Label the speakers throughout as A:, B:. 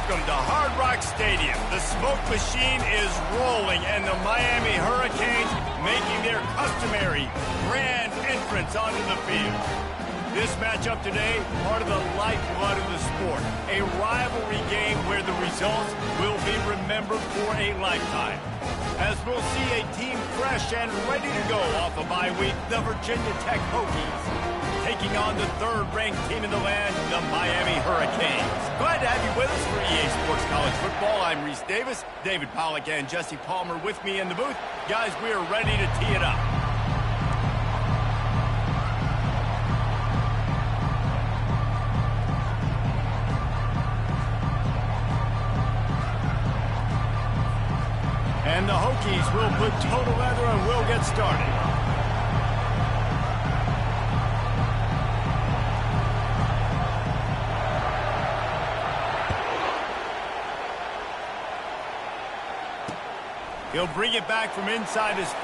A: Welcome to Hard Rock Stadium. The smoke machine is rolling, and the Miami Hurricanes making their customary grand entrance onto the field. This matchup today, part of the lifeblood of the sport. A rivalry game where the results will be remembered for a lifetime. As we'll see a team fresh and ready to go off a bye week, the Virginia Tech Hokies, taking on the third-ranked team in the land, the Miami Hurricanes. Glad to have you with us for EA Sports College Football. I'm Reese Davis, David Pollack, and Jesse Palmer with me in the booth. Guys, we are ready to tee it up. And the Hokies will put total leather and we'll get started. He'll bring it back from inside his 5.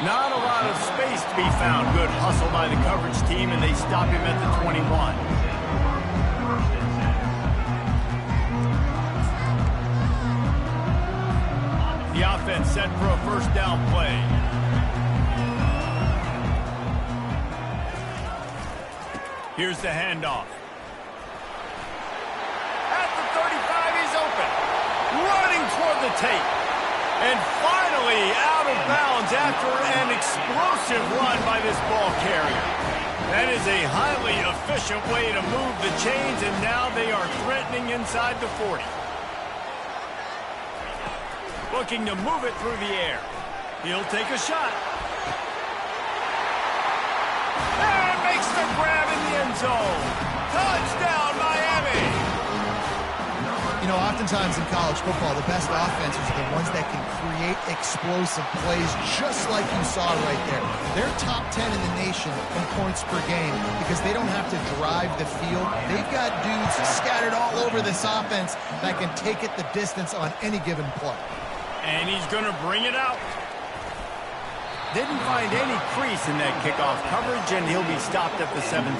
A: Not a lot of space to be found. Good hustle by the coverage team, and they stop him at the 21. The offense set for a first down play. Here's the handoff. At the 35, he's open. Running toward the tape. And finally out of bounds after an explosive run by this ball carrier. That is a highly efficient way to move the chains, and now they are threatening inside the 40. Looking to move it through the air. He'll take a shot. And makes the grab in the end zone. Touchdown, Miami!
B: You know, oftentimes in college football, the best offenses are the ones that can create explosive plays, just like you saw right there. They're top 10 in the nation in points per game because they don't have to drive the field. They've got dudes scattered all over this offense that can take it the distance on any given play.
A: And he's going to bring it out. Didn't find any crease in that kickoff coverage, and he'll be stopped at the 17.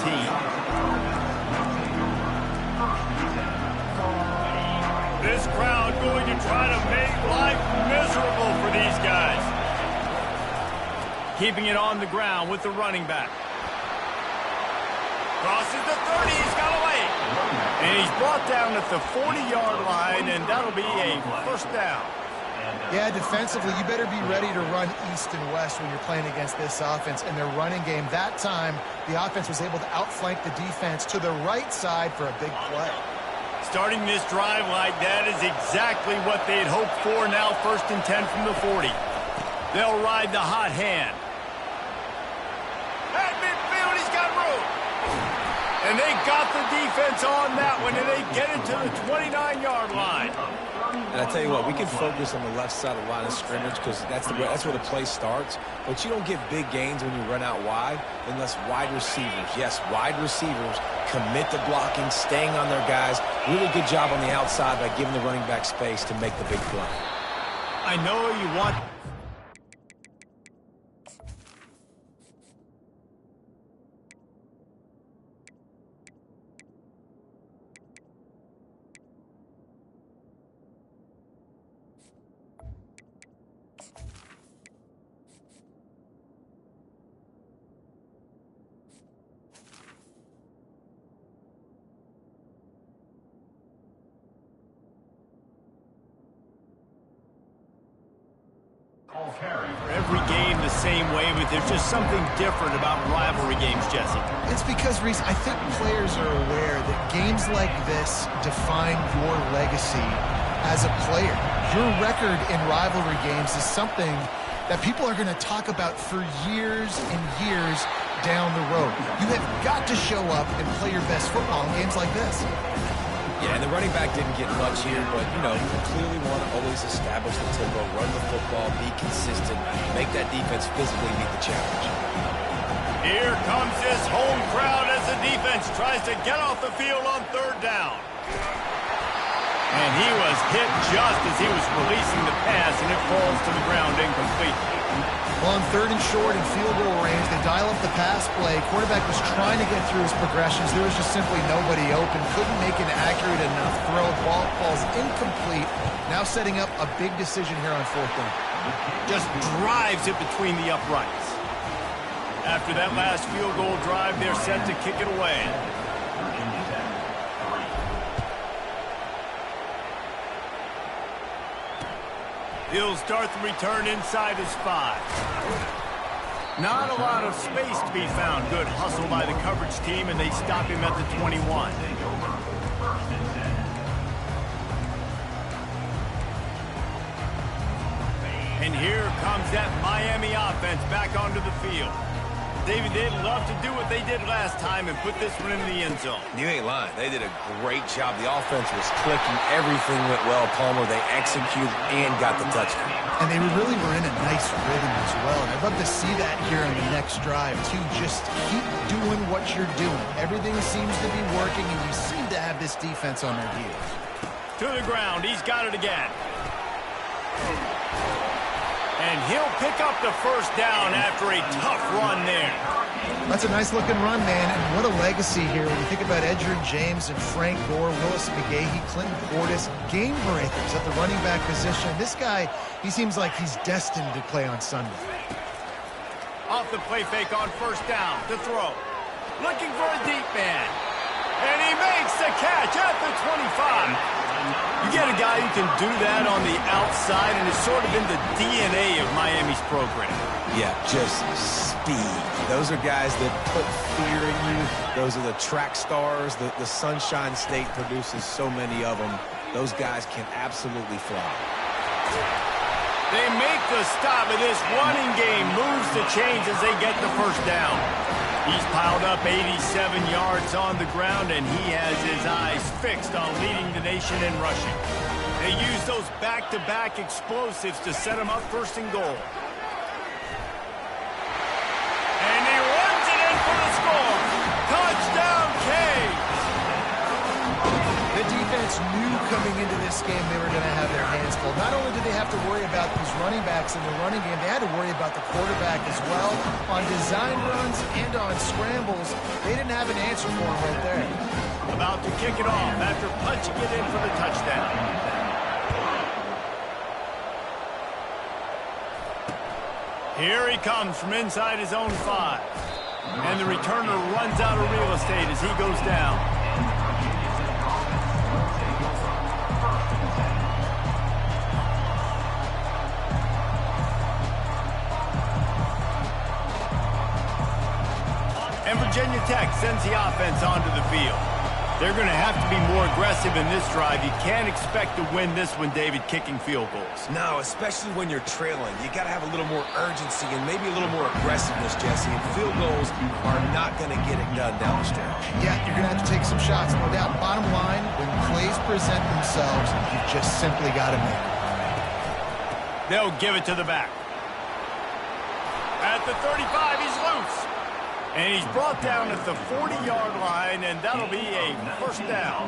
A: This crowd going to try to make life miserable for these guys. Keeping it on the ground with the running back. Crosses the 30, he's got away. And he's brought down at the 40-yard line, and that'll be a first down.
B: Yeah, defensively, you better be ready to run east and west when you're playing against this offense. In their running game, that time, the offense was able to outflank the defense to the right side for a big play.
A: Starting this drive like that is exactly what they'd hoped for. Now 1st and 10 from the 40. They'll ride the hot hand. At midfield, he's got room. And they got the defense on that one, and they get it to the 29-yard line.
C: And I tell you what, we can focus on the left side of the line of scrimmage because that's where the play starts. But you don't get big gains when you run out wide unless wide receivers, yes, wide receivers, commit to blocking, staying on their guys. Really good job on the outside by giving the running back space to make the big play.
A: I know you want... Every game the same way, but there's just something different about rivalry games, Jesse.
B: It's because, Reese, I think players are aware that games like this define your legacy as a player. Your record in rivalry games is something that people are going to talk about for years and years down the road. You have got to show up and play your best football in games like this.
C: Yeah, and the running back didn't get much here, but, you know, you clearly want to always establish the tempo, run the football, be consistent, make that defense physically meet the challenge.
A: Here comes his home crowd as the defense tries to get off the field on 3rd down. And he was hit just as he was releasing the pass, and it falls to the ground incomplete.
B: Well, on 3rd and short and field goal range, they dial up the pass play. Quarterback was trying to get through his progressions. There was just simply nobody open. Couldn't make an accurate enough throw. Ball falls incomplete. Now setting up a big decision here on 4th down.
A: Just drives it between the uprights. After that last field goal drive, they're set to kick it away. He'll start the return inside his 5. Not a lot of space to be found. Good hustle by the coverage team, and they stop him at the 21. And here comes that Miami offense back onto the field. David, they'd love to do what they did last time and put this one in the end zone.
C: You ain't lying. They did a great job. The offense was clicking. Everything went well, Palmer. They executed and got the touchdown.
B: And they really were in a nice rhythm as well. And I'd love to see that here on the next drive, too. Just keep doing what you're doing. Everything seems to be working, and you seem to have this defense on their heels.
A: To the ground. He's got it again. And he'll pick up the first down after a tough run there.
B: That's a nice-looking run, man, and what a legacy here. When you think about Edgerrin James and Frank Gore, Willis McGahee, Clinton Portis, game breakers at the running back position. This guy, he seems like he's destined to play on Sunday.
A: Off the play fake on 1st down to throw. Looking for a deep man. And he makes the catch at the 25. You get a guy who can do that on the outside, and it's sort of in the DNA of Miami's program.
C: Yeah, just speed. Those are guys that put fear in you. Those are the track stars. The Sunshine State produces so many of them. Those guys can absolutely fly.
A: They make the stop, and this running game moves the chains as they get the first down. He's piled up 87 yards on the ground, and he has his eyes fixed on leading the nation in rushing. They use those back-to-back explosives to set him up 1st and goal. And he runs it in for the score. Touchdown, Canes!
B: The defense knew coming into this game they were going to have their hands full. Not only did they have to worry about these running backs in the running game, they had to worry about the quarterback as well. On design runs and on scrambles, they didn't have an answer for him right there.
A: About to kick it off after punching it in for the touchdown. Here he comes from inside his own 5. And the returner runs out of real estate as he goes down. And Virginia Tech sends the offense onto the field. They're going to have to be more aggressive in this drive. You can't expect to win this one, David, kicking field goals.
C: No, especially when you're trailing. You got to have a little more urgency and maybe a little more aggressiveness, Jesse. And field goals are not going to get it done down the stretch.
B: Yeah, you're going to have to take some shots, no doubt. Bottom line, when plays present themselves, you just simply got to make them.
A: They'll give it to the back. At the 35, he's loose. And he's brought down at the 40-yard line, and that'll be a 1st down.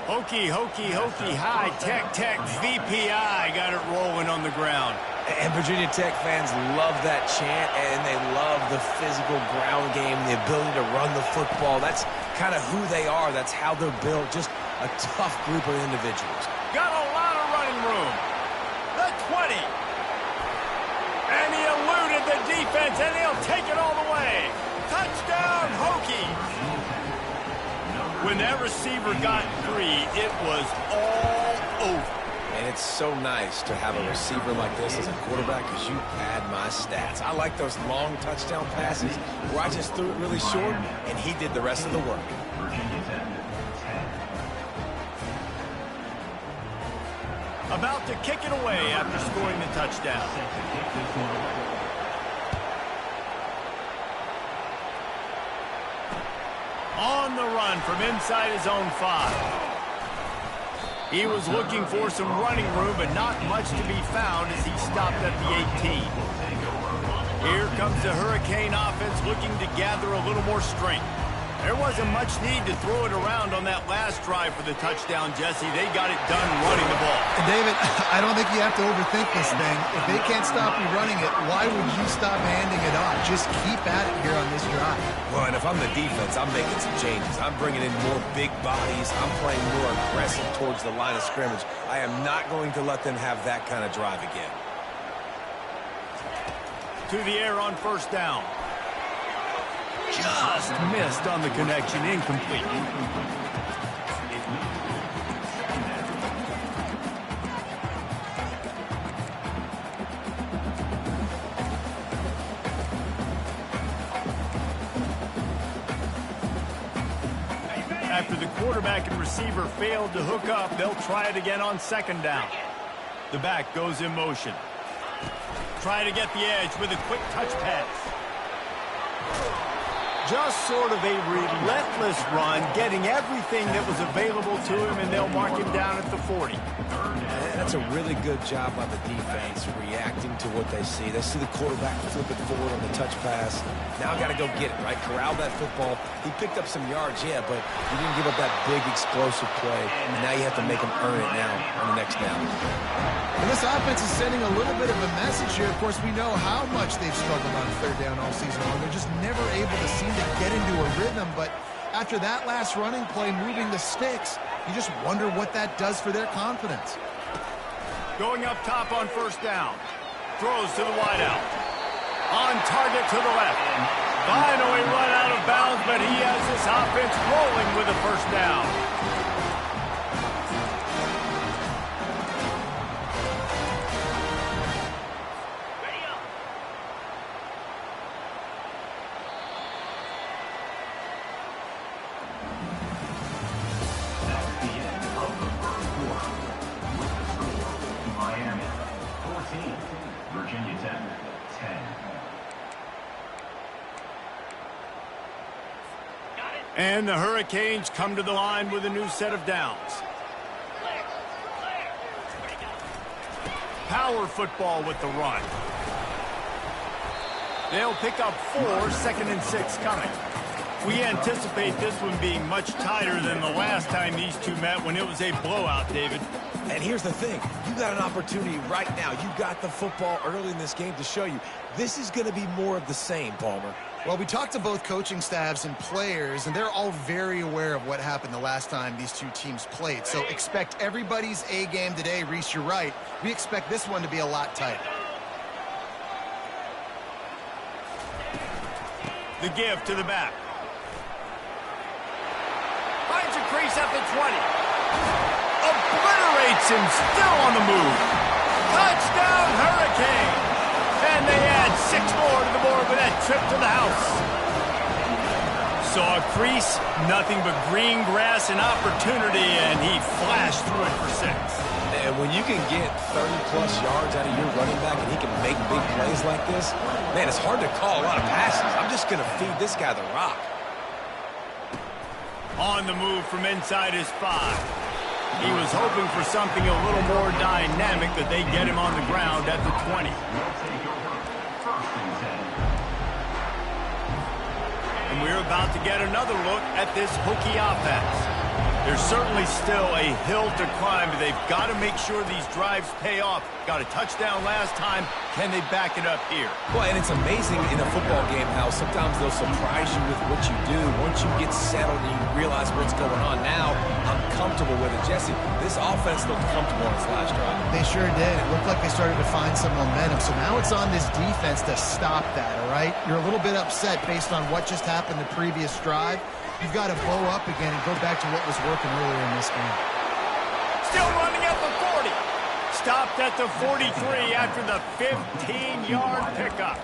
A: Hokey, high, tech, VPI got it rolling on the ground.
C: And Virginia Tech fans love that chant, and they love the physical ground game, the ability to run the football. That's kind of who they are. That's how they're built. Just a tough group of individuals.
A: Got a lot of running room. The 20. And he eluded the defense, and he'll take it all the way. Touchdown, Hokies! When that receiver got 3, it was all over.
C: And it's so nice to have a receiver like this as a quarterback because you pad my stats. I like those long touchdown passes where I just threw it really short, and he did the rest of the work.
A: About to kick it away after scoring the touchdown. On the run from inside his own 5. He was looking for some running room, but not much to be found as he stopped at the 18. Here comes the Hurricane offense looking to gather a little more strength. There wasn't much need to throw it around on that last drive for the touchdown, Jesse. They got it done running the ball.
B: And David, I don't think you have to overthink this thing. If they can't stop you running it, why would you stop handing it off? Just keep at it here on this drive.
C: Well, and if I'm the defense, I'm making some changes. I'm bringing in more big bodies. I'm playing more aggressive towards the line of scrimmage. I am not going to let them have that kind of drive again.
A: To the air on first down. Just missed on the connection, incomplete. After the quarterback and receiver failed to hook up, they'll try it again on second down. The back goes in motion. Try to get the edge with a quick touch pass. Just sort of a relentless run, getting everything that was available to him, and they'll mark him down at the 40.
C: That's a really good job by the defense, reacting to what they see. They see the quarterback flip it forward on the touch pass. Now got to go get it, right? Corral that football. He picked up some yards, yeah, but he didn't give up that big explosive play. And now you have to make him earn it now on the next down.
B: And this offense is sending a little bit of a message here. Of course, we know how much they've struggled on third down all season long. They're just never able to seem to get into a rhythm. But after that last running play, moving the sticks, you just wonder what that does for their confidence.
A: Going up top on first down. Throws to the wideout. On target to the left. Finally run out of bounds, but he has this offense rolling with a first down. And the Hurricanes come to the line with a new set of downs. Power football with the run. They'll pick up 4, second and 6 coming. We anticipate this one being much tighter than the last time these two met when it was a blowout, David.
C: And here's the thing. You got an opportunity right now. You got the football early in this game to show you this is going to be more of the same, Palmer.
B: Well, we talked to both coaching staffs and players, and they're all very aware of what happened the last time these two teams played. So expect everybody's A game today. Reese, you're right. We expect this one to be a lot tighter.
A: The give to the back. Finds a crease at the 20. Obliterates him, still on the move. Touchdown, Hurricane! And they add 6 more to the board with that trip to the house. Saw a crease, nothing but green grass and opportunity, and he flashed through it for 6.
C: And when you can get 30-plus yards out of your running back and he can make big plays like this, man, it's hard to call a lot of passes. I'm just going to feed this guy the rock. On the move from inside his 5. He was hoping for something a little more dynamic, that they get him on the ground at the 20. And we're about to get another look at this hooky offense. There's certainly still a hill to climb, but they've got to make sure these drives pay off. Got a touchdown last time. Can they back it up here? Well, and it's amazing in a football game how sometimes they'll surprise you with what you do. Once you get settled and you realize what's going on now, I'm comfortable with it. Jesse, this offense looked comfortable on its last drive.
B: They sure did. It looked like they started to find some momentum. So now it's on this defense to stop that, all right? You're a little bit upset based on what just happened the previous drive. You've got to bow up again and go back to what was working earlier in this game.
A: Still running at the 40. Stopped at the 43 after the 15-yard pickup.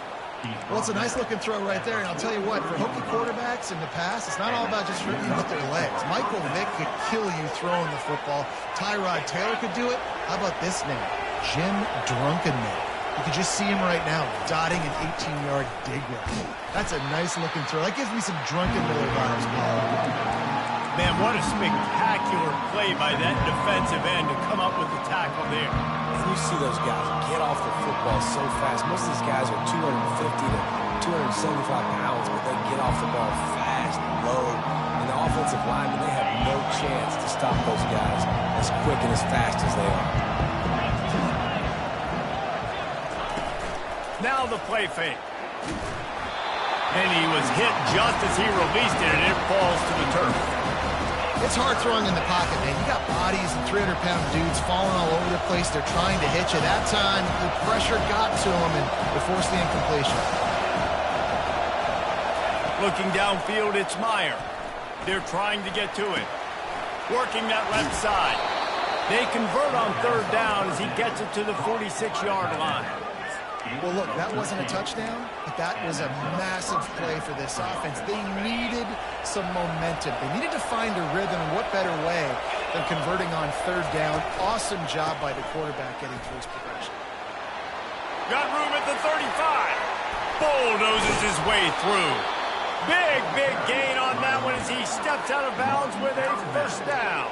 B: Well, it's a nice-looking throw right there, and I'll tell you what, for hooky quarterbacks in the past, it's not all about just hitting you with their legs. Michael Vick could kill you throwing the football. Tyrod Taylor could do it. How about this name? Jim Drunkenman. You can just see him right now, dotting an 18-yard dig route. That's a nice-looking throw. That gives me some Drunken Miller vibes, Paul. Man, what a spectacular play by that defensive end to come up with the tackle there.
C: You see those guys get off the football so fast. Most of these guys are 250 to 275 pounds, but they get off the ball fast. fast, low. And the offensive linemen, they have no chance to stop those guys as quick and as fast as they are.
A: Now the play fake. And he was hit just as he released it, and it falls to the turf.
B: It's hard throwing in the pocket, man. You got bodies and 300-pound dudes falling all over the place. They're trying to hit you. That time, the pressure got to him, and it forced the incompletion.
A: Looking downfield, it's Meyer. They're trying to get to it. Working that left side. They convert on third down as he gets it to the 46-yard line.
B: Well, look, that wasn't a touchdown, but that was a massive play for this offense. They needed some momentum. They needed to find a rhythm, and what better way than converting on third down. Awesome job by the quarterback getting through his progression.
A: Got room at the 35. Bulldozes his way through. Big gain on that one as he steps out of bounds with a first down.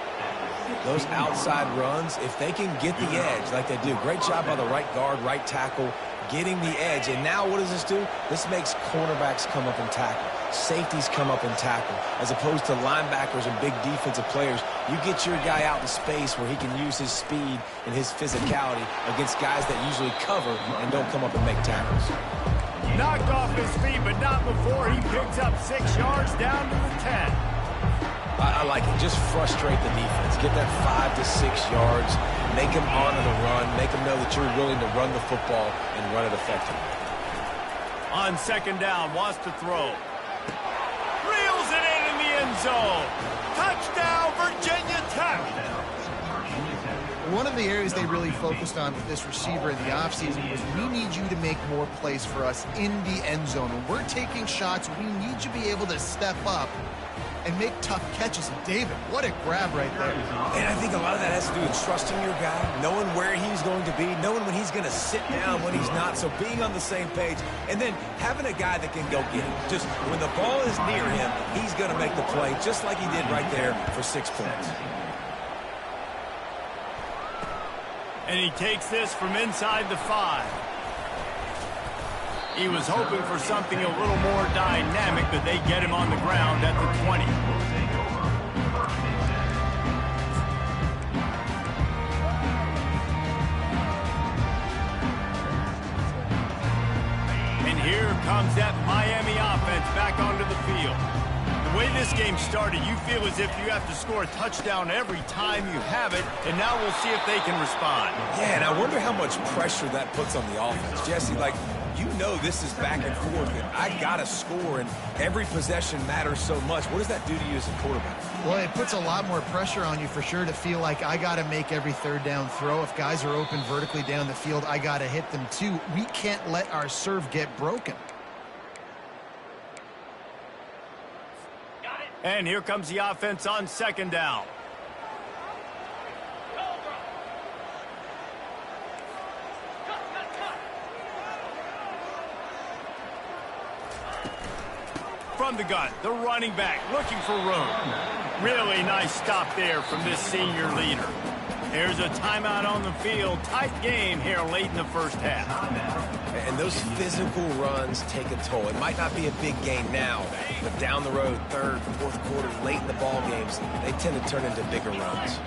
C: Those outside runs, if they can get the edge like they do, great job by the right guard, right tackle, getting the edge. And now what does this do? This makes cornerbacks come up and tackle. Safeties come up and tackle. As opposed to linebackers and big defensive players, you get your guy out in space where he can use his speed and his physicality against guys that usually cover and don't come up and make tackles.
A: Knocked off his feet, but not before he picks up 6 yards down to the 10.
C: I like it. Just frustrate the defense. Get that 5 to 6 yards. Make them honor the run. Make them know that you're willing to run the football and run it effectively.
A: On second down, wants to throw. Reels it in the end zone. Touchdown, Virginia Tech.
B: One of the areas they really focused on with this receiver in the offseason was we need you to make more plays for us in the end zone. When we're taking shots, we need you to be able to step up and make tough catches. And David, what a grab right there.
C: And I think a lot of that has to do with trusting your guy, knowing where he's going to be, knowing when he's going to sit down, when he's not, so being on the same page, and then having a guy that can go get him. Just when the ball is near him, he's going to make the play, just like he did right there for 6 points.
A: And he takes this from inside the 5. He was hoping for something a little more dynamic, but they get him on the ground at the 20. And here comes that Miami offense back onto the field. The way this game started, you feel as if you have to score a touchdown every time you have it, and now we'll see if they can respond.
C: Yeah, and I wonder how much pressure that puts on the offense. Jesse, like, you know this is back and forth, and I got to score, and every possession matters so much. What does that do to you as a quarterback?
B: Well, it puts a lot more pressure on you for sure to feel like I got to make every third down throw. If guys are open vertically down the field, I got to hit them too. We can't let our serve get broken.
A: And here comes the offense on second down. From the gun, the running back looking for room. Really nice stop there from this senior leader. There's a timeout on the field. Tight game here late in the first half.
C: And those physical runs take a toll. It might not be a big game now, but down the road, third, fourth quarter, late in the ball games, they tend to turn into bigger runs.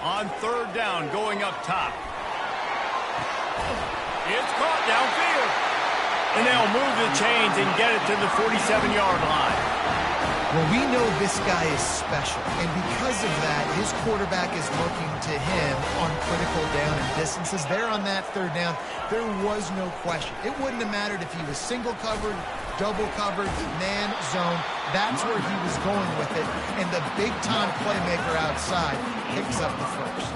A: On third down, going up top. It's caught downfield. And they'll move the chains and get it to the 47-yard line.
B: Well, we know this guy is special, and because of that, his quarterback is looking to him on critical down and distances. There on that third down, there was no question. It wouldn't have mattered if he was single covered, double covered, man zone. That's where he was going with it, and the big-time playmaker outside picks up the first.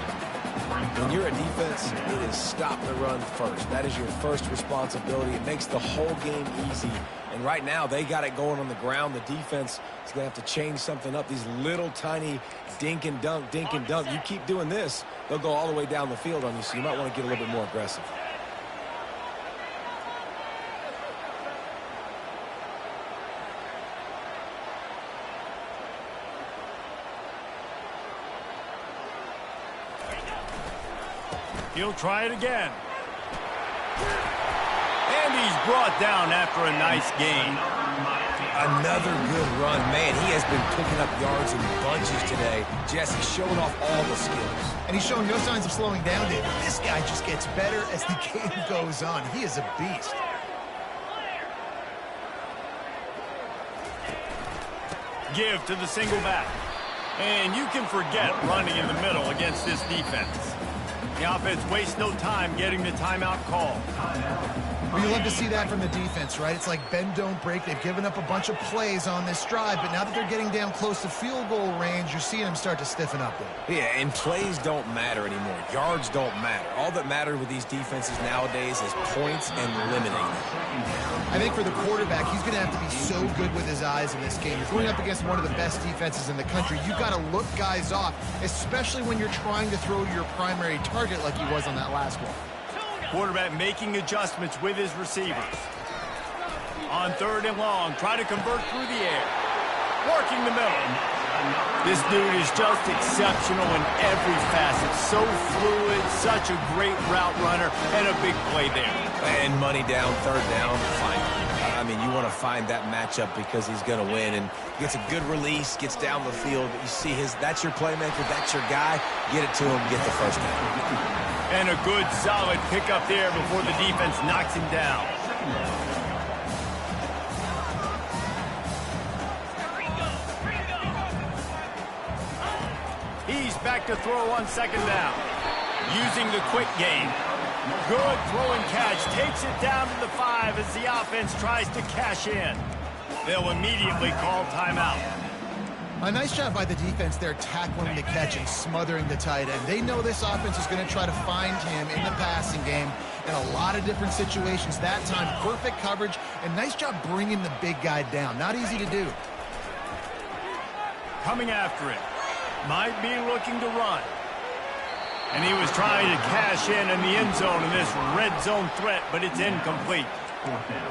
C: When you're a defense, it is stop the run first. That is your first responsibility. It makes the whole game easy. And right now, they got it going on the ground. The defense is going to have to change something up. These little tiny dink and dunk, dink and dunk. You keep doing this, they'll go all the way down the field on you, so you might want to get a little bit more aggressive.
A: He'll try it again. And he's brought down after a nice gain.
C: Another good run. Man, he has been picking up yards in bunches today. Jesse showing off all the skills.
B: And he's showing no signs of slowing down, David. This guy just gets better as the game goes on. He is a beast.
A: Give to the single back. And you can forget running in the middle against this defense. The offense wastes no time getting the timeout call.
B: Well, you love to see that from the defense, right? It's like bend, don't break. They've given up a bunch of plays on this drive, but now that they're getting down close to field goal range, you're seeing them start to stiffen up there.
C: Yeah, and plays don't matter anymore. Yards don't matter. All that matters with these defenses nowadays is points and limiting them.
B: I think for the quarterback, he's going to have to be so good with his eyes in this game. You're going up against one of the best defenses in the country. You've got to look guys off, especially when you're trying to throw your primary target like he was on that last one.
A: Quarterback making adjustments with his receivers. On 3rd and long, try to convert through the air. Working the middle. This dude is just exceptional in every facet. So fluid, such a great route runner, and a big play there.
C: And money down, 3rd down, fine. I mean, you want to find that matchup because he's going to win. And gets a good release, gets down the field. You see that's your playmaker, that's your guy. Get it to him, get the first down.
A: And a good, solid pickup there before the defense knocks him down. He's back to throw on 2nd down. Using the quick game. Good throwing catch. Takes it down to the 5 as the offense tries to cash in. They'll immediately call timeout.
B: A nice job by the defense there tackling the catch and smothering the tight end. They know this offense is going to try to find him in the passing game in a lot of different situations. That time, perfect coverage, and nice job bringing the big guy down. Not easy to do.
A: Coming after it. Might be looking to run. And he was trying to cash in the end zone in this red zone threat, but it's incomplete.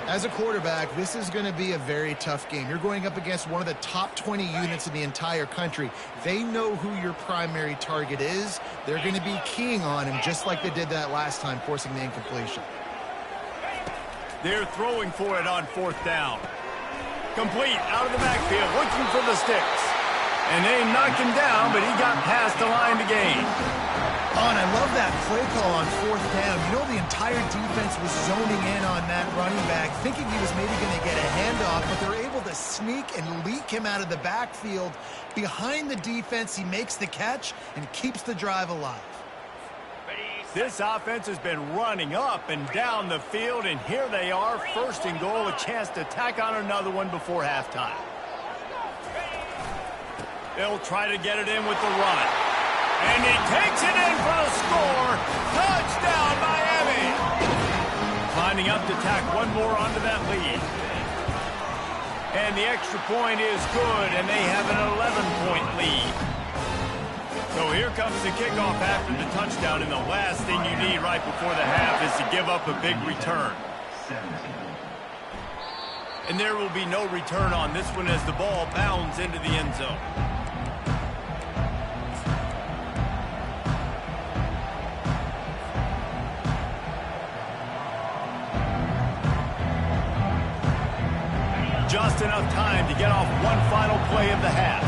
B: As a quarterback, this is going to be a very tough game. You're going up against one of the top 20 units in the entire country. They know who your primary target is. They're going to be keying on him just like they did that last time, forcing the incompletion.
A: They're throwing for it on 4th down. Complete out of the backfield, looking for the sticks. And they knocked him down, but he got past the line to gain.
B: Oh, and I love that play call on 4th down. You know, the entire defense was zoning in on that running back, thinking he was maybe going to get a handoff, but they're able to sneak and leak him out of the backfield. Behind the defense, he makes the catch and keeps the drive alive.
A: This offense has been running up and down the field, and here they are, 1st and goal, a chance to tack on another one before halftime. They'll try to get it in with the run. And he takes it in for a score. Touchdown, Miami. Lining up to tack one more onto that lead. And the extra point is good, and they have an 11-point lead. So here comes the kickoff after the touchdown, and the last thing you need right before the half is to give up a big return. And there will be no return on this one as the ball bounds into the end zone. Just enough time to get off one final play of the half.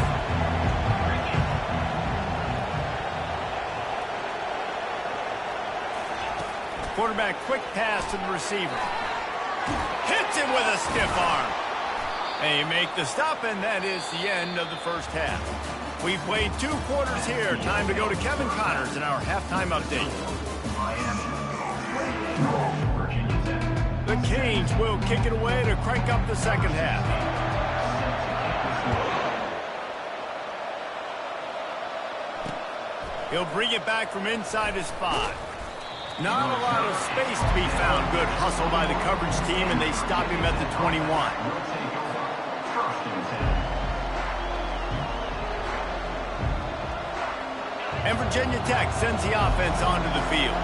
A: Quarterback quick pass to the receiver. Hits him with a stiff arm. They make the stop, and that is the end of the first half. We've played 2 quarters here. Time to go to Kevin Connors in our halftime update. The Canes will kick it away to crank up the second half. He'll bring it back from inside his 5. Not a lot of space to be found. Good hustle by the coverage team, and they stop him at the 21. And Virginia Tech sends the offense onto the field.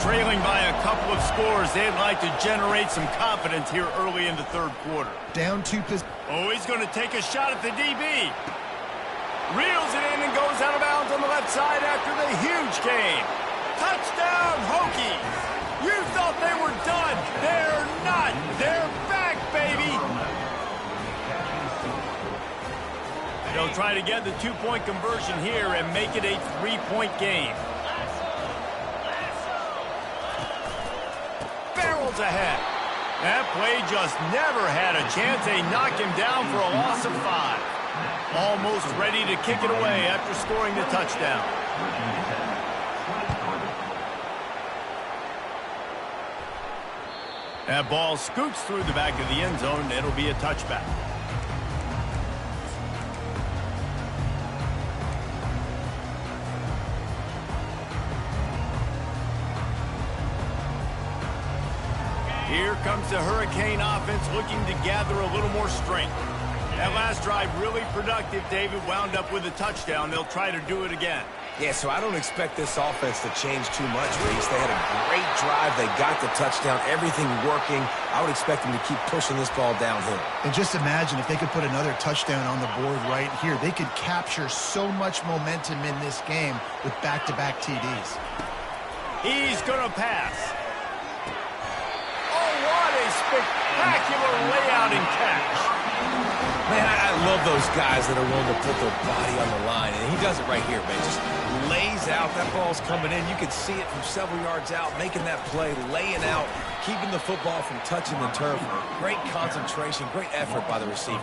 A: Trailing by a couple of scores, they'd like to generate some confidence here early in the 3rd quarter.
B: Down 2 positions.
A: Oh, he's going to take a shot at the DB. Reels it in and goes out of bounds on the left side after the huge gain. Touchdown, Hokies! You thought they were done. They're try to get the 2-point conversion here and make it a 3-point game. Barrels ahead. That play just never had a chance. They knock him down for a loss of 5. Almost ready to kick it away after scoring the touchdown. That ball scoots through the back of the end zone. It'll be a touchback. Here comes the Hurricane offense looking to gather a little more strength. That last drive really productive. David wound up with a touchdown. They'll try to do it again.
C: Yeah, so I don't expect this offense to change too much, Reese. They had a great drive. They got the touchdown. Everything working. I would expect them to keep pushing this ball downhill.
B: And just imagine if they could put another touchdown on the board right here. They could capture so much momentum in this game with back-to-back TDs.
A: He's going to pass. Oh, what a spectacular layout and catch.
C: Man, I love those guys that are willing to put their body on the line. And he does it right here, man. Just lays out. That ball's coming in. You can see it from several yards out, making that play, laying out, keeping the football from touching the turf. Great concentration, great effort by the receiver.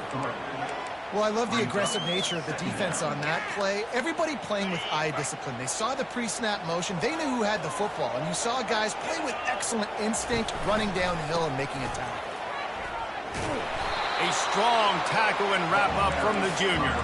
B: Well, I love the aggressive nature of the defense on that play. Everybody playing with eye discipline. They saw the pre-snap motion. They knew who had the football. And you saw guys play with excellent instinct, running downhill and making a tackle.
A: A strong tackle and wrap-up from the junior.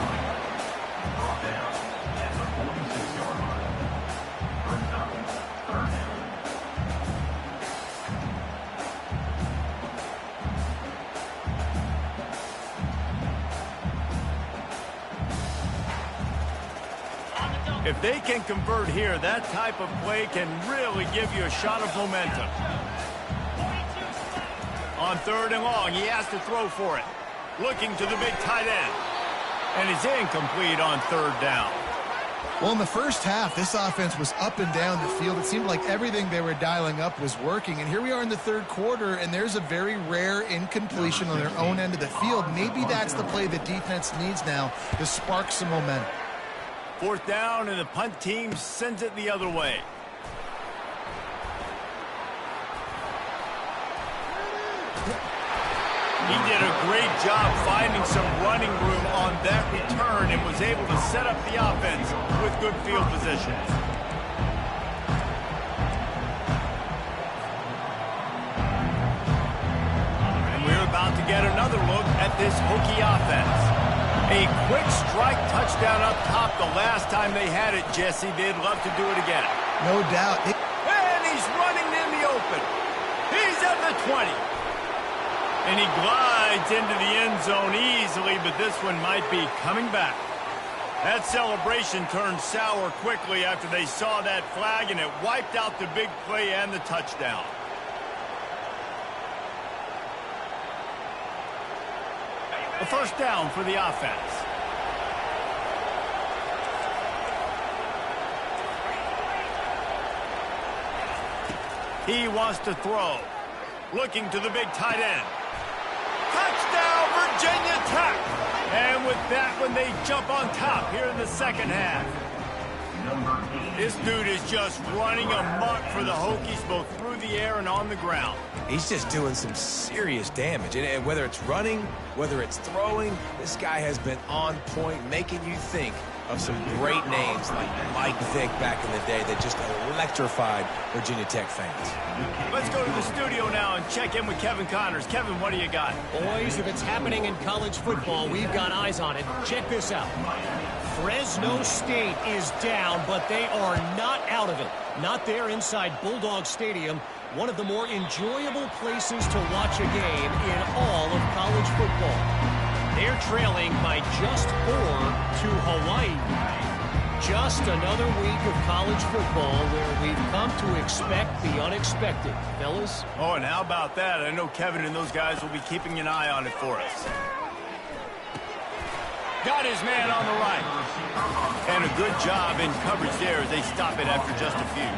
A: If they can convert here, that type of play can really give you a shot of momentum. On 3rd and long, he has to throw for it. Looking to the big tight end. And it's incomplete on 3rd down.
B: Well, in the first half, this offense was up and down the field. It seemed like everything they were dialing up was working. And here we are in the 3rd quarter, and there's a very rare incompletion on their own end of the field. Maybe that's the play the defense needs now to spark some momentum.
A: 4th down, and the punt team sends it the other way. He did a great job finding some running room on that return and was able to set up the offense with good field position. And we're about to get another look at this Hokie offense. A quick strike touchdown up top the last time they had it, Jesse. They'd love to do it again.
B: No doubt.
A: And he's running in the open. He's at the 20. And he glides into the end zone easily, but this one might be coming back. That celebration turned sour quickly after they saw that flag, and it wiped out the big play and the touchdown. A 1st down for the offense. He wants to throw. Looking to the big tight end. Touchdown, Virginia Tech! And with that one, they jump on top here in the 2nd half. This dude is just running amok for the Hokies, both through the air and on the ground.
C: He's just doing some serious damage. And whether it's running, whether it's throwing, this guy has been on point, making you think of some great names like Mike Vick back in the day that just electrified Virginia Tech fans.
A: Let's go to the studio now and check in with Kevin Connors. Kevin, what do you got?
D: Boys, if it's happening in college football, we've got eyes on it. Check this out. Fresno State is down, but they are not out of it. Not there inside Bulldog Stadium, one of the more enjoyable places to watch a game in all of college football. They're trailing by just 4 to Hawaii. Just another week of college football where we've come to expect the unexpected. Fellas?
A: Oh, and how about that? I know Kevin and those guys will be keeping an eye on it for us. Got his man on the right. And a good job in coverage there as they stop it after just a few.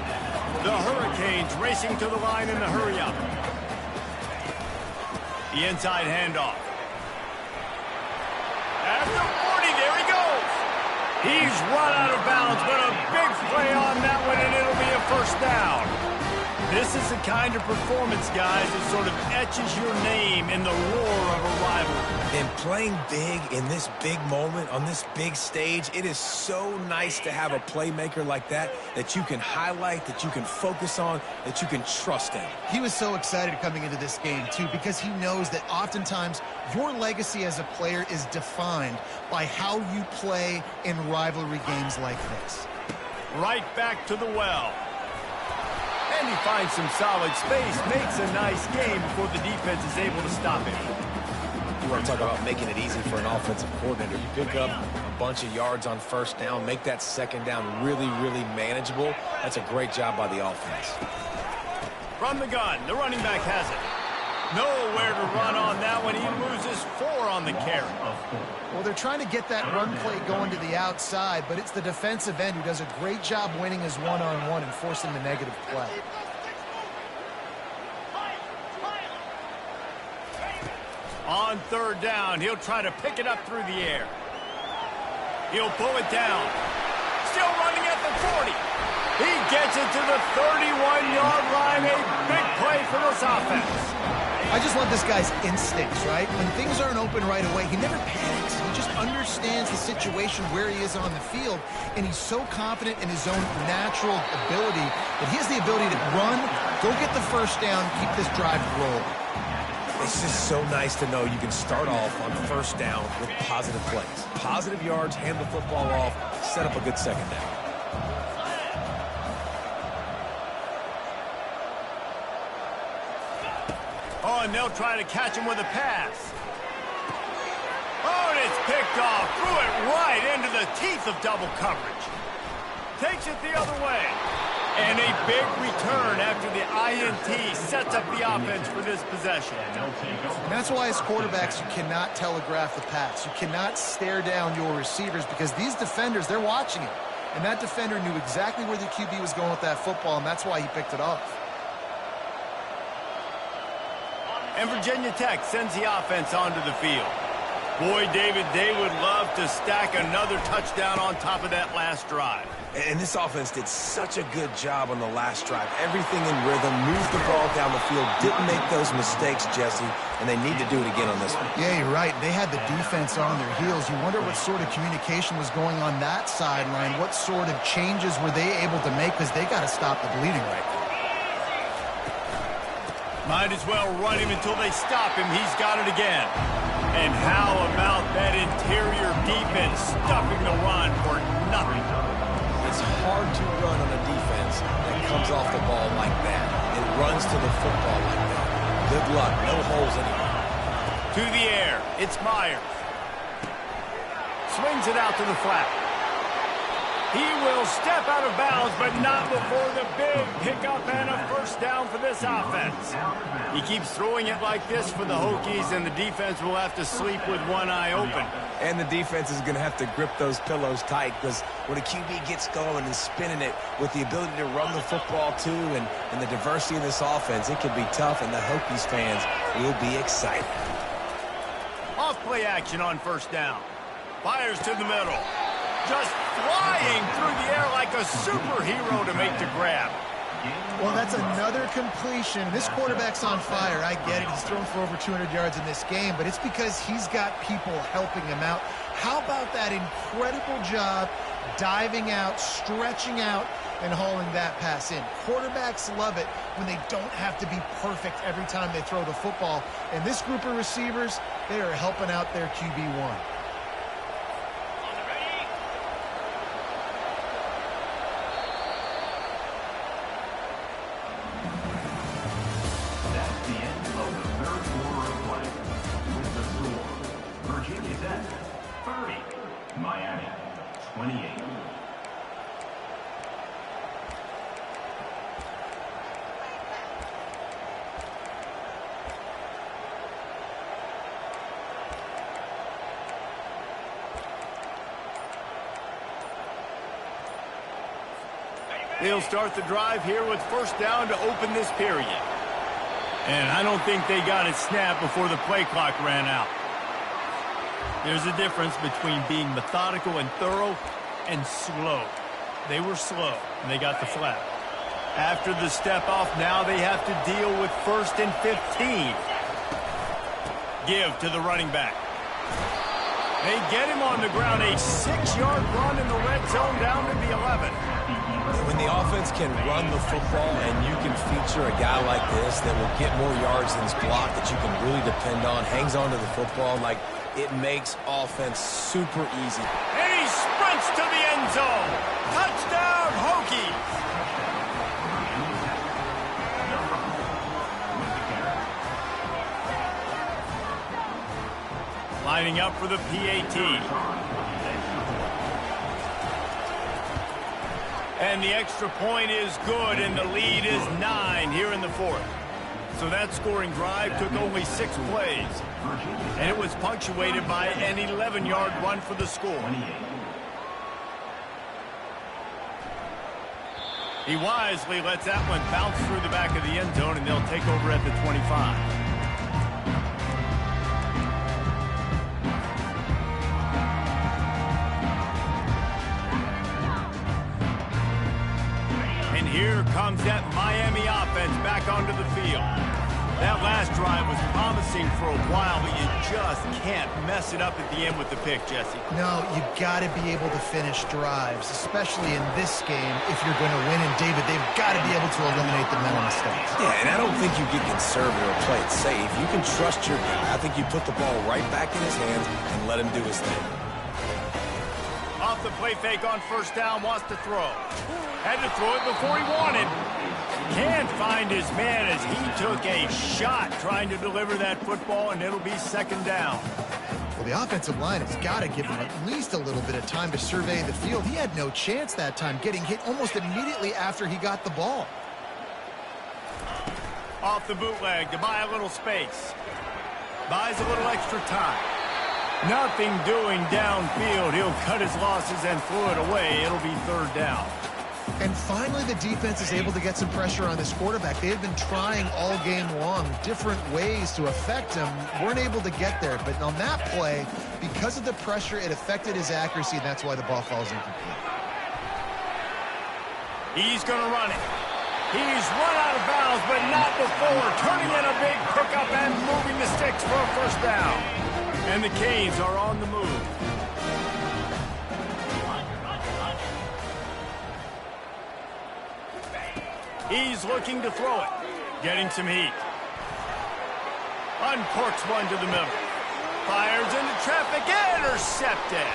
A: The Hurricanes racing to the line in the hurry-up. The inside handoff. At the 40, there he goes. He's run out of bounds, but a big play on that one, and it'll be a first down. This is the kind of performance, guys, that sort of etches your name in the roar of a rivalry.
C: And playing big in this big moment, on this big stage, it is so nice to have a playmaker like that you can highlight, that you can focus on, that you can trust in.
B: He was so excited coming into this game, too, because he knows that oftentimes your legacy as a player is defined by how you play in rivalry games like this.
A: Right back to the well. And he finds some solid space, makes a nice game before the defense is able to stop him.
C: You want to talk about making it easy for an offensive coordinator. You pick up a bunch of yards on first down, make that second down really, really manageable. That's a great job by the offense.
A: From the gun, the running back has it. Nowhere to run on that one. He loses 4 on the carry.
B: Well, they're trying to get that run play going to the outside, but it's the defensive end who does a great job winning his one-on-one and forcing the negative play.
A: On third down, he'll try to pick it up through the air. He'll pull it down. Still running at the 40. He gets it to the 31-yard line. A big play for this offense.
B: I just love this guy's instincts, right? When things aren't open right away, he never panics. He just understands the situation where he is on the field, and he's so confident in his own natural ability that he has the ability to run, go get the first down, keep this drive rolling.
C: It's just so nice to know you can start off on first down with positive plays. Positive yards, hand the football off, set up a good second down.
A: Oh, and they'll try to catch him with a pass. Oh, and it's picked off. Threw it right into the teeth of double coverage. Takes it the other way. And a big return after the INT sets up the offense for this possession.
B: And that's why as quarterbacks, you cannot telegraph the pass. You cannot stare down your receivers because these defenders, they're watching it. And that defender knew exactly where the QB was going with that football, and that's why he picked it off.
A: And Virginia Tech sends the offense onto the field. Boy, David, they would love to stack another touchdown on top of that last drive.
C: And this offense did such a good job on the last drive. Everything in rhythm, moved the ball down the field, didn't make those mistakes, Jesse, and they need to do it again on this one.
B: Yeah, you're right. They had the defense on their heels. You wonder what sort of communication was going on that sideline. What sort of changes were they able to make because they got to stop the bleeding right now.
A: Might as well run him until they stop him. He's got it again. And how about that interior defense stuffing the run for nothing?
C: It's hard to run on a defense that comes off the ball like that. It runs to the football like that. Good luck. No holes anywhere.
A: To the air. It's Myers. Swings it out to the flat. He will step out of bounds, but not before the big pickup and a first down for this offense. He keeps throwing it like this for the Hokies, and the defense will have to sleep with one eye open.
C: And the defense is going to have to grip those pillows tight because when a QB gets going and spinning it with the ability to run the football too and the diversity of this offense, it can be tough, and the Hokies fans will be excited.
A: Off play action on first down. Fires to the middle. Just flying through the air like a superhero to make the grab.
B: Well, that's another completion. This quarterback's on fire. I get it. He's thrown for over 200 yards in this game, but it's because he's got people helping him out. How about that incredible job diving out, stretching out, and hauling that pass in? Quarterbacks love it when they don't have to be perfect every time they throw the football. And this group of receivers, they are helping out their QB1.
E: Miami, 28.
A: They'll start the drive here with first down to open this period. And I don't think they got it snapped before the play clock ran out. There's a difference between being methodical and thorough and slow. They were slow, and they got the flag. After the step off, now they have to deal with 1st and 15. Give to the running back. They get him on the ground, a 6-yard run in the red zone down to the 11.
C: When the offense can run the football and you can feature a guy like this that will get more yards than his block that you can really depend on, hangs on to the football, like it makes offense super easy.
A: And he sprints to the end zone. Touchdown, Hokies. Lining up for the PAT. And the extra point is good, and the lead is 9 here in the 4th. So that scoring drive took only 6 plays. And it was punctuated by an 11-yard run for the score. He wisely lets that one bounce through the back of the end zone, and they'll take over at the 25. Here comes that Miami offense back onto the field. That last drive was promising for a while, but you just can't mess it up at the end with the pick, Jesse.
B: No, you got to be able to finish drives, especially in this game if you're going to win. And, David, they've got to be able to eliminate the mental mistakes.
C: Yeah, and I don't think you get conservative or play it safe. You can trust your guy. I think you put the ball right back in his hands and let him do his thing.
A: Off the play fake on 1st down, wants to throw. Had to throw it before he wanted. Can't find his man as he took a shot trying to deliver that football, and it'll be 2nd down.
B: Well, the offensive line has got to give him at least a little bit of time to survey the field. He had no chance that time, getting hit almost immediately after he got the ball.
A: Off the bootleg to buy a little space. Buys a little extra time. Nothing doing downfield. He'll cut his losses and throw it away. It'll be 3rd down.
B: And finally, the defense is able to get some pressure on this quarterback. They had been trying all game long different ways to affect him. Weren't able to get there. But on that play, because of the pressure, it affected his accuracy, and that's why the ball falls incomplete.
A: He's going to run it. He's run out of bounds, but not before. Turning in a big pickup and moving the sticks for a 1st down. And the Canes are on the move. He's looking to throw it. Getting some heat. Uncorks one to the middle. Fires into traffic. Intercepted.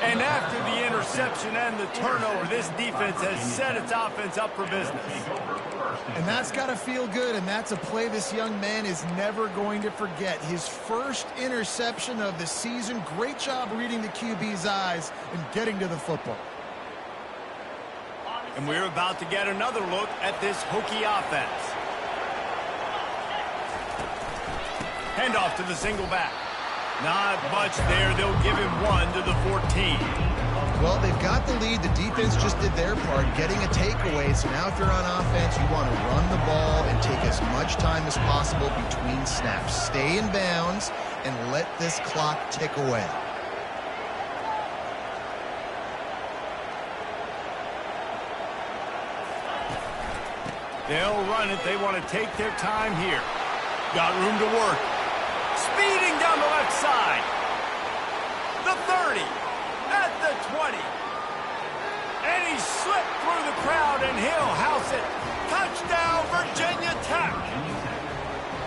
A: And after the interception and the turnover, this defense has set its offense up for business.
B: And that's got to feel good, and that's a play this young man is never going to forget. His first interception of the season. Great job reading the QB's eyes and getting to the football.
A: And we're about to get another look at this Hokie offense. Handoff to the single back. Not much there. They'll give him 1 to the 14.
B: Well, they've got the lead. The defense just did their part, getting a takeaway. So now if you're on offense, you want to run the ball and take as much time as possible between snaps. Stay in bounds and let this clock tick away.
A: They'll run it. They want to take their time here. Got room to work. Speeding down the left side. The 30. At the 20. And he slipped through the crowd, and he'll house it. Touchdown, Virginia Tech.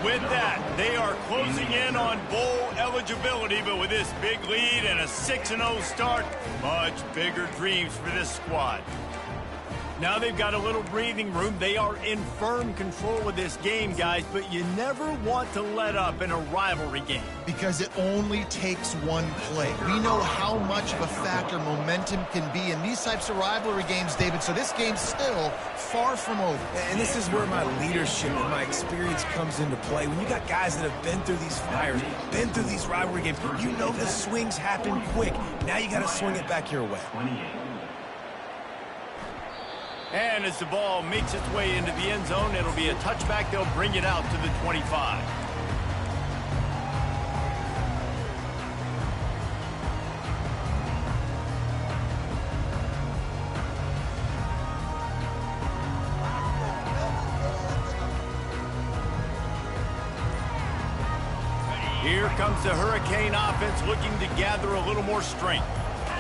A: With that, they are closing in on bowl eligibility, but with this big lead and a 6-0 start, much bigger dreams for this squad. Now they've got a little breathing room. They are in firm control of this game, guys, but you never want to let up in a rivalry game.
B: Because it only takes one play. We know how much of a factor momentum can be in these types of rivalry games, David, so this game's still far from over.
C: And this is where my leadership and my experience comes into play. When you got guys that have been through these fires, been through these rivalry games, you know the swings happen quick. Now you got to swing it back your way.
A: And as the ball makes its way into the end zone, it'll be a touchback. They'll bring it out to the 25. comes the Hurricane offense looking to gather a little more strength.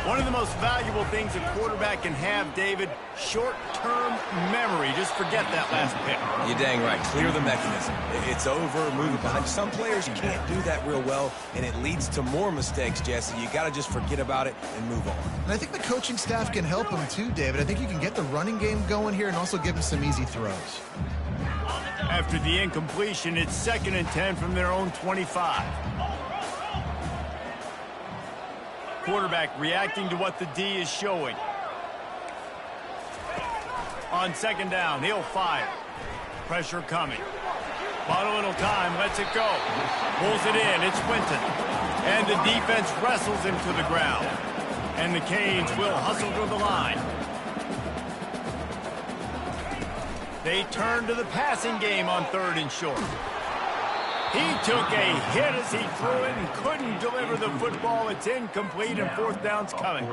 A: One of the most valuable things a quarterback can have, David, short-term memory. Just forget that last pick.
C: You're dang right. Clear the mechanism. It's over, move it behind. Some players can't do that real well, and it leads to more mistakes, Jesse. You got to just forget about it and move on.
B: And I think the coaching staff can help him too, David. I think you can get the running game going here and also give him some easy throws.
A: After the incompletion, it's 2nd and 10 from their own 25. Quarterback reacting to what the D is showing. On 2nd down, he'll fire. Pressure coming. Bought a little time, lets it go. Pulls it in, it's Winton. And the defense wrestles him to the ground. And the Canes will hustle to the line. They turn to the passing game on 3rd and short. He took a hit as he threw it and couldn't deliver the football. It's incomplete and 4th down's coming.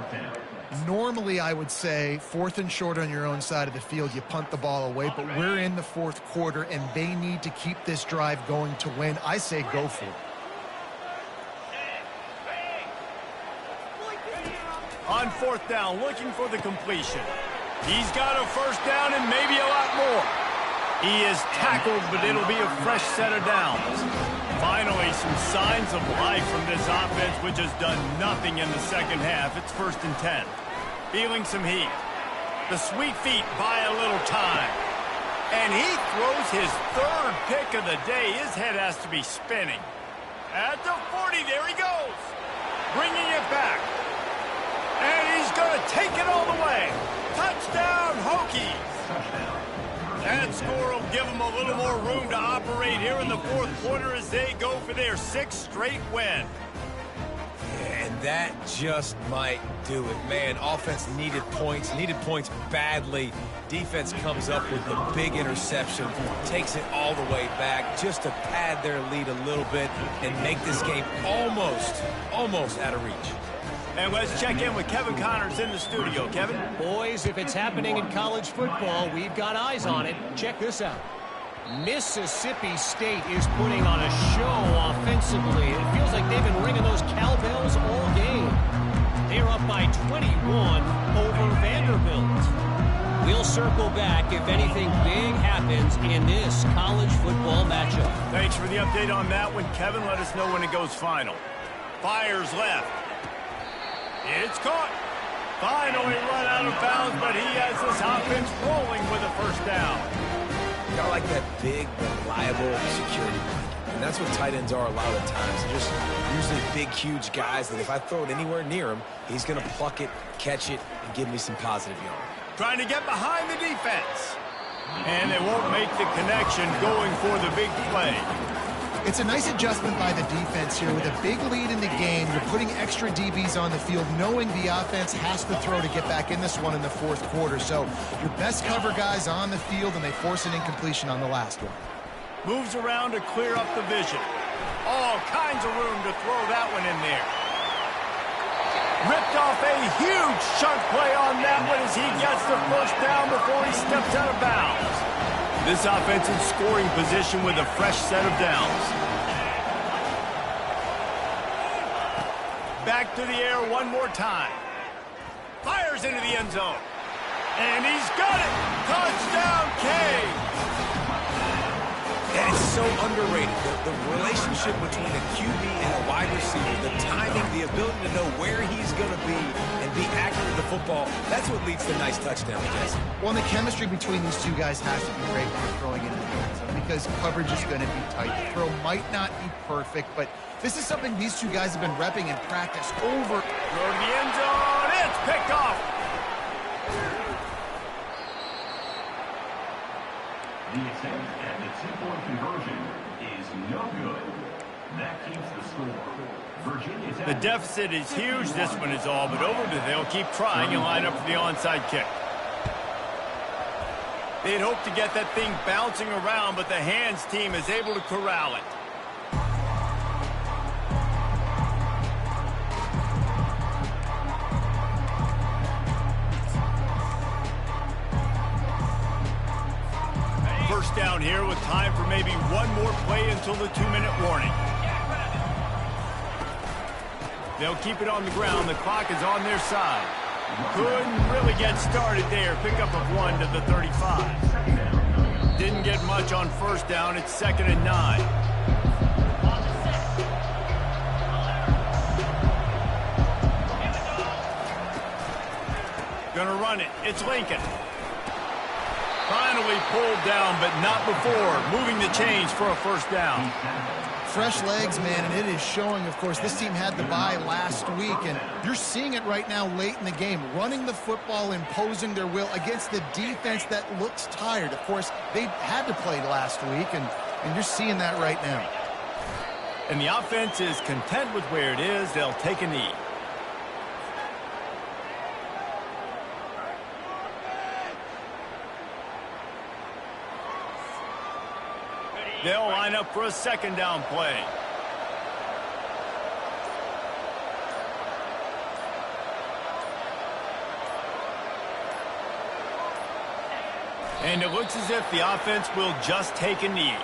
B: Normally, I would say 4th and short on your own side of the field, you punt the ball away, but we're in the 4th quarter, and they need to keep this drive going to win. I say go for it.
A: On 4th down, looking for the completion. He's got a 1st down and maybe a lot more. He is tackled, but it'll be a fresh set of downs. Finally, some signs of life from this offense, which has done nothing in the 2nd half. It's 1st and 10. Feeling some heat. The sweet feet buy a little time. And he throws his 3rd pick of the day. His head has to be spinning. At the 40, there he goes. Bringing it back. And he's going to take it all the way. Touchdown, Hokies. That score will give them a little more room to operate here in the 4th quarter as they go for their 6th straight win.
C: And that just might do it. Man, offense needed points badly. Defense comes up with the big interception, takes it all the way back just to pad their lead a little bit and make this game almost out of reach.
A: And let's check in with Kevin Connors in the studio. Kevin?
D: Boys, if it's happening in college football, we've got eyes on it. Check this out. Mississippi State is putting on a show offensively. It feels like they've been ringing those cowbells all game. They're up by 21 over Vanderbilt. We'll circle back if anything big happens in this college football matchup.
A: Thanks for the update on that one, Kevin. Let us know when it goes final. Fires left. It's caught. Finally run out of bounds, but he has this offense rolling with a 1st down.
C: I like that big, reliable security blanket. And that's what tight ends are a lot of times. They're just usually big, huge guys that if I throw it anywhere near him, he's going to pluck it, catch it, and give me some positive yards.
A: Trying to get behind the defense. And they won't make the connection going for the big play.
B: It's a nice adjustment by the defense here. With a big lead in the game, you're putting extra DBs on the field, knowing the offense has to throw to get back in this one in the 4th quarter. So your best cover guys on the field, and they force an incompletion on the last one.
A: Moves around to clear up the vision. All kinds of room to throw that one in there. Ripped off a huge chunk play on that one as he gets the 1st down before he steps out of bounds. This offense in scoring position with a fresh set of downs. Back to the air one more time. Fires into the end zone. And he's got it. Touchdown, Canes.
C: And it's so underrated. The relationship between a QB and a wide receiver, the timing, the ability to know where he's going to be and be accurate with the football, that's what leads to nice touchdowns, Jesse.
B: Well, and the chemistry between these two guys has to be great when you're throwing into the end zone because coverage is going to be tight. The throw might not be perfect, but this is something these two guys have been repping in practice over.
A: Throw to the end zone. It's picked off.
E: The attempt at the 2-point conversion is no good. That keeps the score. Virginia's
A: The deficit is huge. This one is all but over, but they'll keep trying and line up for the onside kick. They'd hope to get that thing bouncing around, but the hands team is able to corral it. First down here with time for maybe one more play until the 2-minute warning. They'll keep it on the ground. The clock is on their side. Couldn't really get started there. Pickup of 1 to the 35. Didn't get much on first down. It's 2nd and 9. Gonna run it. It's Lincoln. Finally pulled down, but not before. Moving the chains for a first down.
B: Fresh legs, man, and it is showing, of course. This team had the bye last week, and you're seeing it right now late in the game. Running the football, imposing their will against the defense that looks tired. Of course, they had to play last week, and you're seeing that right now.
A: And the offense is content with where it is. They'll take a knee. They'll line up for a 2nd down play. And it looks as if the offense will just take a knee.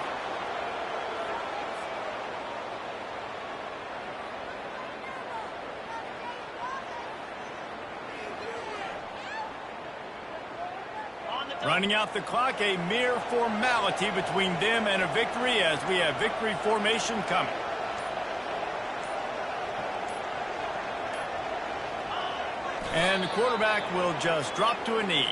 A: Running out the clock, a mere formality between them and a victory as we have victory formation coming. And the quarterback will just drop to a knee.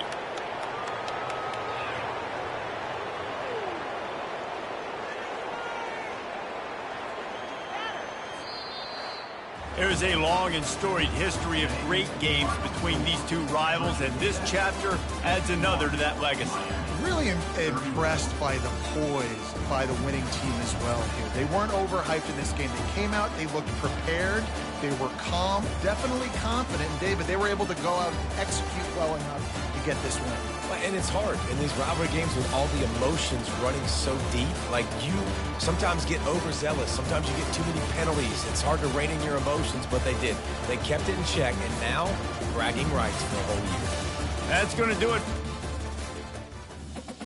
A: There's a long and storied history of great games between these two rivals, and this chapter adds another to that legacy.
B: Really impressed by the poise by the winning team as well here. They weren't overhyped in this game. They came out, they looked prepared, they were calm, definitely confident. And David, they were able to go out and execute well enough to get this win.
C: And it's hard in these rivalry games with all the emotions running so deep. Like, you sometimes get overzealous. Sometimes you get too many penalties. It's hard to rein in your emotions, but they did. They kept it in check, and now bragging rights for a whole year.
A: That's going to do it